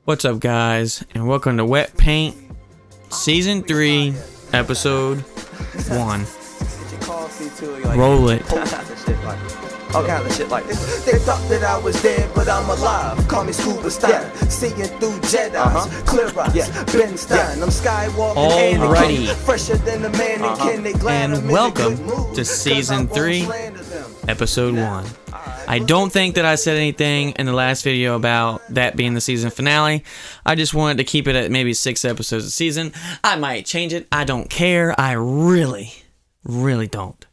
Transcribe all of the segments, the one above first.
What's up, guys, and welcome to Wet Paint Season 3, Episode 1. Roll it. All kind of shit like this. They thought that I was dead, but I'm alive. Call me Scuba Stein. Seeing through Jedi's. Clear eyes. Ben Stein. I'm Skywalking. Alrighty. Fresher than the man in Kenny Glenn. And welcome to Season 3, Episode 1. I don't think that I said anything in the last video about that being the season finale. I just wanted to keep it at maybe 6 episodes a season. I might change it. I don't care. I really don't.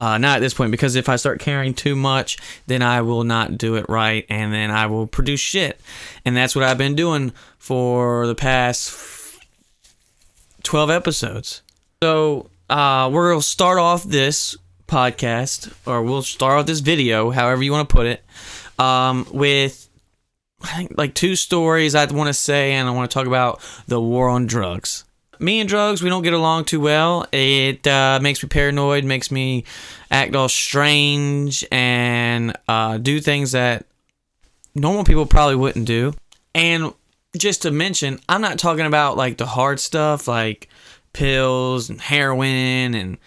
Not at this point, because if I start caring too much, then I will not do it right, and then I will produce shit. And that's what I've been doing for the past 12 episodes. So, we're going to start off this podcast, or we'll start off this video, however you want to put it, with, I think, like 2 stories I want to say, and I want to talk about the war on drugs. Me and drugs, we don't get along too well. It makes me paranoid, makes me act all strange, and do things that normal people probably wouldn't do. And just to mention, I'm not talking about like the hard stuff like pills and heroin and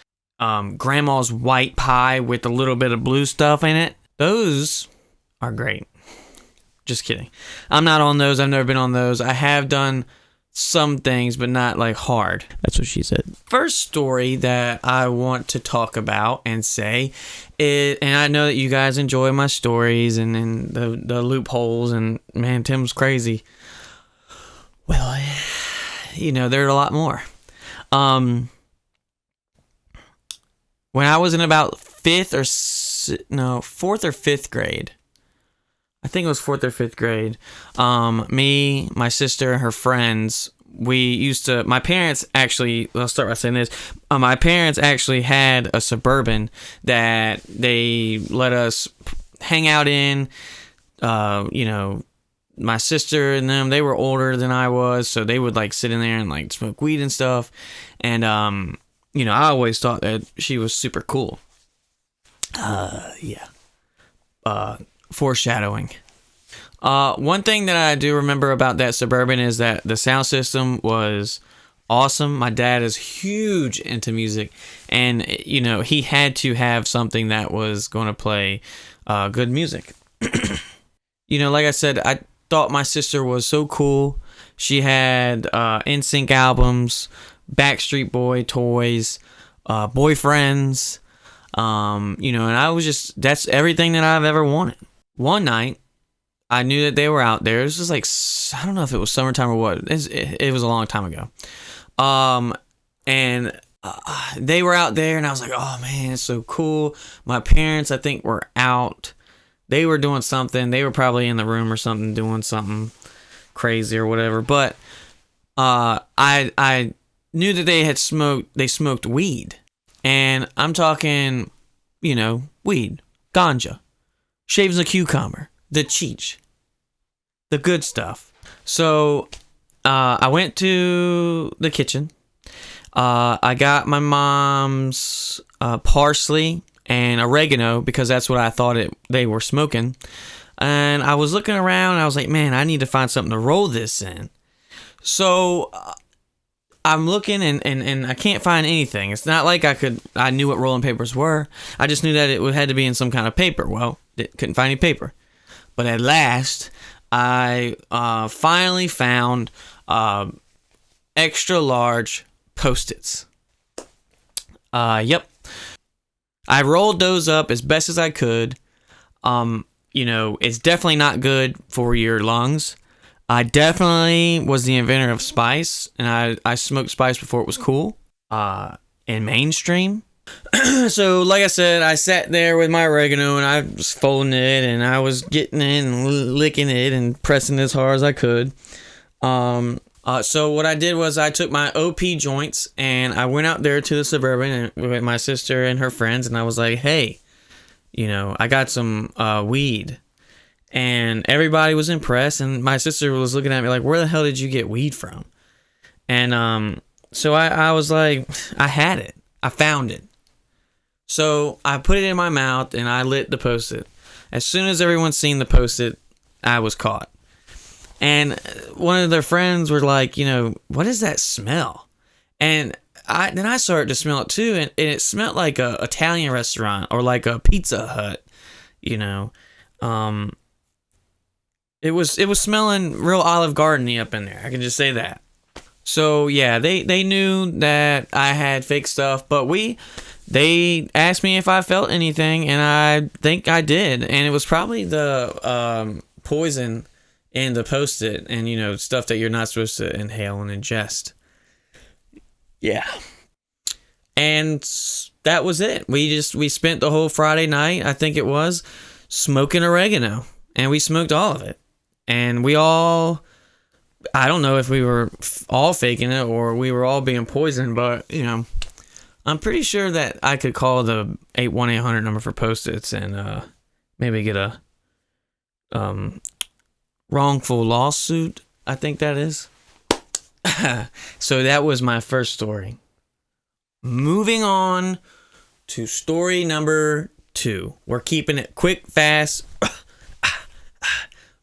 grandma's white pie with a little bit of blue stuff in it. Those are great. Just kidding. I'm not on those. I've never been on those. I have done some things, but not like hard. That's what she said. First story that I want to talk about and say is, and I know that you guys enjoy my stories and the loopholes, and man, Tim's crazy. Well, you know, there are a lot more. When I was in about 4th or 5th grade, I think it was 4th or 5th grade, me, my sister, and her friends, my parents actually, I'll start by saying this, my parents actually had a Suburban that they let us hang out in. My sister and them, they were older than I was, so they would like sit in there and like smoke weed and stuff, and I always thought that she was super cool. Foreshadowing. One thing that I do remember about that Suburban is that the sound system was awesome. My dad is huge into music, and he had to have something that was going to play good music. Like I said, I thought my sister was so cool. She had NSYNC albums, Backstreet Boy toys, boyfriends, and I was just, that's everything that I've ever wanted. One night, I knew that they were out there. It was just like, I don't know if it was summertime or what. It was a long time ago. They were out there, and I was like, oh man, it's so cool. My parents, I think, were out. They were doing something. They were probably in the room or something, doing something crazy or whatever. But I knew that they smoked weed. And I'm talking, weed, ganja, shaves a cucumber, the cheech, the good stuff. So I went to the kitchen. I got my mom's parsley and oregano, because that's what I thought they were smoking. And I was looking around, and I was like, man, I need to find something to roll this in. So I'm looking, and I can't find anything. It's not like I knew what rolling papers were. I just knew that it had to be in some kind of paper. Well, couldn't find any paper. But at last, I finally found extra large Post-its. Yep. I rolled those up as best as I could. It's definitely not good for your lungs. I definitely was the inventor of spice, and I smoked spice before it was cool and mainstream. So, like I said, I sat there with my oregano, and I was folding it, and I was getting it and licking it and pressing as hard as I could. So what I did was I took my OP joints, and I went out there to the Suburban with my sister and her friends, and I was like, hey, I got some weed. And everybody was impressed, and my sister was looking at me like, where the hell did you get weed from? And so I was like, I had it. I found it. So I put it in my mouth, and I lit the Post-it. As soon as everyone seen the Post-it, I was caught. And one of their friends were like, you know, what is that smell? And then I started to smell it too, and it smelled like a Italian restaurant or like a Pizza Hut, you know. It was smelling real Olive Garden-y up in there. I can just say that. So yeah, they knew that I had fake stuff, but they asked me if I felt anything, and I think I did, and it was probably the poison in the Post-it, and you know, stuff that you're not supposed to inhale and ingest. Yeah. And that was it. We spent the whole Friday night, I think it was, smoking oregano, and we smoked all of it. And we all, I don't know if we were all faking it or we were all being poisoned, but, you know, I'm pretty sure that I could call the 1-800 number for Post-its and maybe get a wrongful lawsuit, I think that is. So that was my first story. Moving on to story number 2. We're keeping it quick, fast,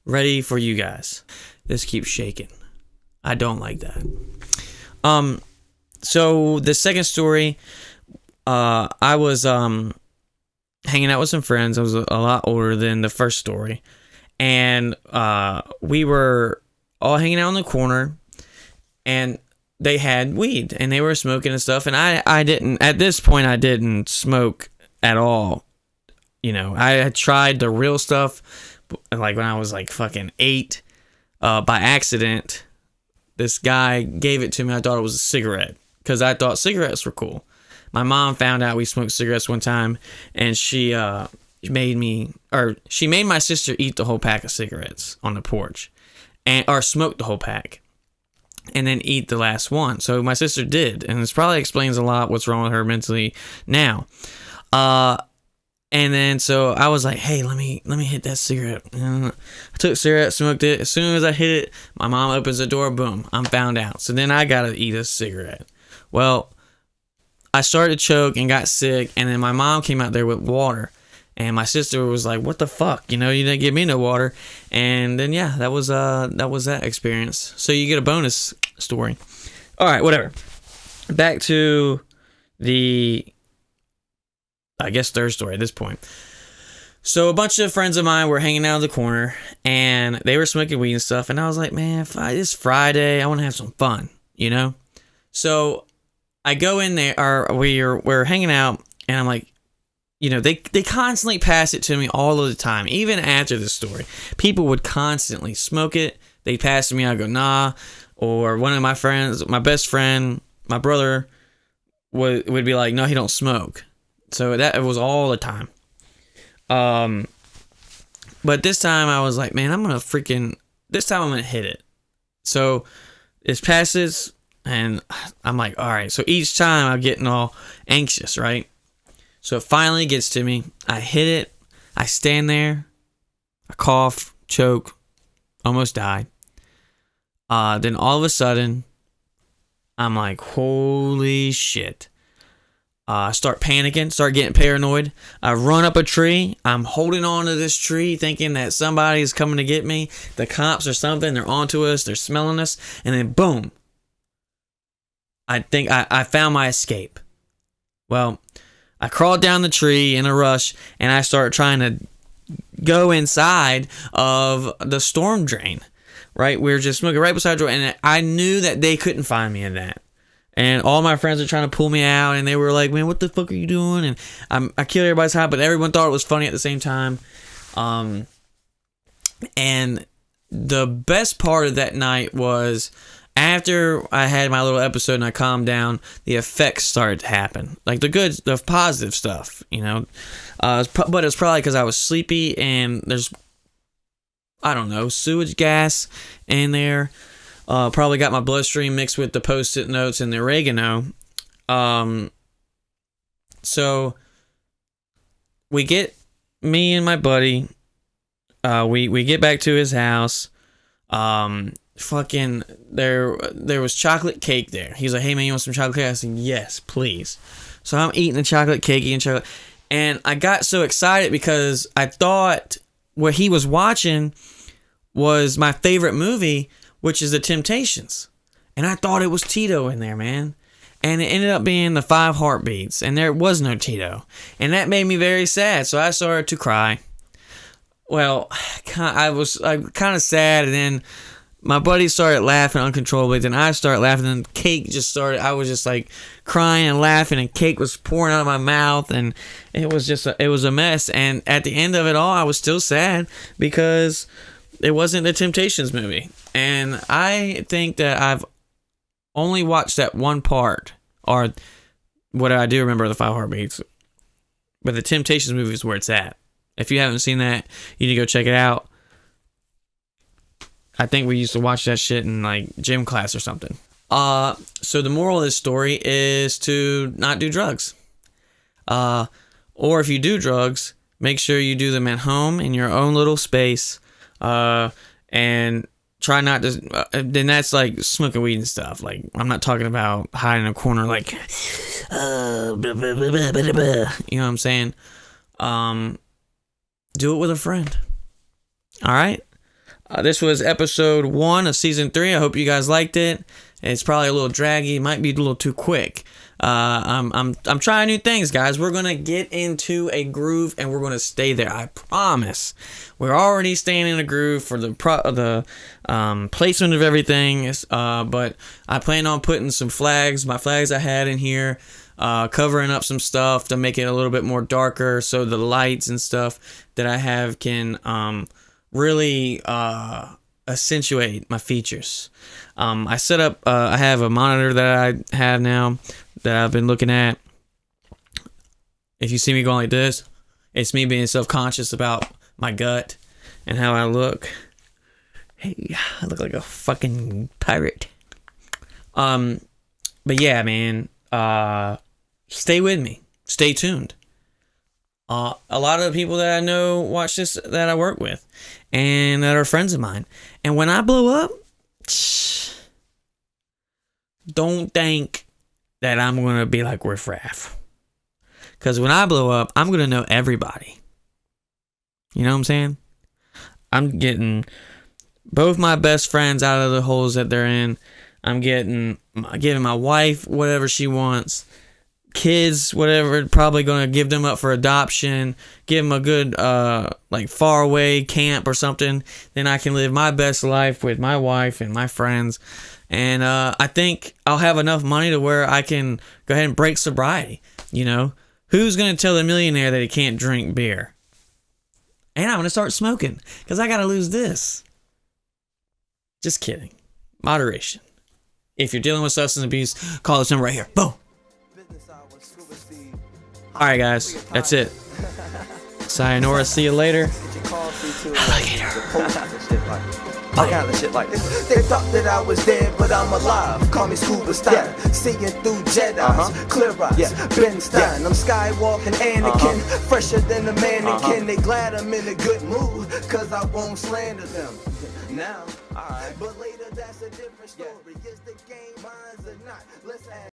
ready for you guys. This keeps shaking. I don't like that. So the second story, I was hanging out with some friends. I was a lot older than the first story, and we were all hanging out in the corner, and they had weed and they were smoking and stuff, and I didn't, at this point I didn't smoke at all. You know, I had tried the real stuff like when I was like fucking 8 by accident. This guy gave it to me. I thought it was a cigarette because I thought cigarettes were cool. My mom found out we smoked cigarettes one time, and she made my sister eat the whole pack of cigarettes on the porch, or smoke the whole pack and then eat the last one. So my sister did, and this probably explains a lot what's wrong with her mentally now. And then so I was like, hey, let me hit that cigarette. And I took a cigarette, smoked it. As soon as I hit it, my mom opens the door, boom, I'm found out. So then I gotta eat a cigarette. Well, I started to choke and got sick, and then my mom came out there with water. And my sister was like, what the fuck? You know, you didn't give me no water. And then yeah, that was that experience. So you get a bonus story. Alright, whatever. Back to the, I guess, third story at this point. So a bunch of friends of mine were hanging out in the corner, and they were smoking weed and stuff, and I was like, man, it's Friday, I want to have some fun, you know? So I go in there, or we're hanging out, and I'm like, you know, they constantly pass it to me all of the time, even after this story. People would constantly smoke it, they'd pass it to me, I'd go, nah, or one of my friends, my best friend, my brother, would be like, no, he don't smoke. So that was all the time. But this time I was like, man, this time I'm gonna hit it. So it passes, and I'm like, all right. So each time I'm getting all anxious, right? So it finally gets to me. I hit it. I stand there. I cough, choke, almost die. Then all of a sudden, I'm like, holy shit. I start panicking, start getting paranoid. I run up a tree. I'm holding on to this tree thinking that somebody is coming to get me. The cops or something, they're onto us, they're smelling us. And then boom. I think I found my escape. Well, I crawled down the tree in a rush, and I started trying to go inside of the storm drain. Right? We were just smoking right beside the door, and I knew that they couldn't find me in that. And all my friends were trying to pull me out, and they were like, man, what the fuck are you doing? And I killed everybody's hype, but everyone thought it was funny at the same time. And the best part of that night was after I had my little episode and I calmed down, the effects started to happen. Like the positive stuff, you know. But it's probably because I was sleepy, and there's, I don't know, sewage gas in there. Probably got my bloodstream mixed with the Post-it notes and the oregano. So me and my buddy, we get back to his house. Fucking there was chocolate cake there. He's like, hey man, you want some chocolate cake? I said, yes, please. So I'm eating the chocolate cake, and I got so excited because I thought what he was watching was my favorite movie, which is The Temptations. And I thought it was Tito in there, man. And it ended up being The Five Heartbeats, and there was no Tito. And that made me very sad, so I started to cry. Well, I was kind of sad, and then my buddy started laughing uncontrollably. Then I started laughing, and cake just started. I was just like crying and laughing, and cake was pouring out of my mouth, and it was a mess. And at the end of it all, I was still sad because it wasn't the Temptations movie. And I think that I've only watched that one part, or what I do remember, The Five Heartbeats. But the Temptations movie is where it's at. If you haven't seen that, you need to go check it out. I think we used to watch that shit in like gym class or something. So the moral of this story is to not do drugs. Or if you do drugs, make sure you do them at home in your own little space. And try not to. Then that's like smoking weed and stuff. Like, I'm not talking about hiding in a corner like, you know what I'm saying? Do it with a friend. All right. This was episode 1 of season 3. I hope you guys liked it. It's probably a little draggy. It might be a little too quick. I'm trying new things, guys. We're gonna get into a groove and we're gonna stay there. I promise. We're already staying in a groove for the placement of everything. But I plan on putting some flags. My flags I had in here. Covering up some stuff to make it a little bit more darker, so the lights and stuff that I have can really accentuate my features. I set up. I have a monitor that I have now that I've been looking at. If you see me going like this, it's me being self-conscious about my gut and how I look. Hey, I look like a fucking pirate. But yeah, man. Stay with me. Stay tuned. A lot of the people that I know watch this, that I work with, and that are friends of mine. And when I blow up, don't think that I'm going to be like Riff Raff. Because when I blow up, I'm going to know everybody. You know what I'm saying? I'm getting both my best friends out of the holes that they're in. I'm giving my wife whatever she wants. Kids, whatever, probably going to give them up for adoption, give them a good like far away camp or something. Then I can live my best life with my wife and my friends. And I think I'll have enough money to where I can go ahead and break sobriety. You know, who's going to tell the millionaire that he can't drink beer? And I'm going to start smoking because I got to lose this. Just kidding. Moderation. If you're dealing with substance abuse, call this number right here. Boom. Alright, guys. That's it. Sayonara. See you later. I got the shit like this. They thought that I was dead, but I'm alive. Call me scuba style. Seeing through Jedi's, clear eyes, Ben Stein. I'm skywalking Anakin, fresher than a mannequin. They glad I'm in a good mood, cause I won't slander them. Now, alright, but later that's a different story. Is the game mine or not? Let's ask.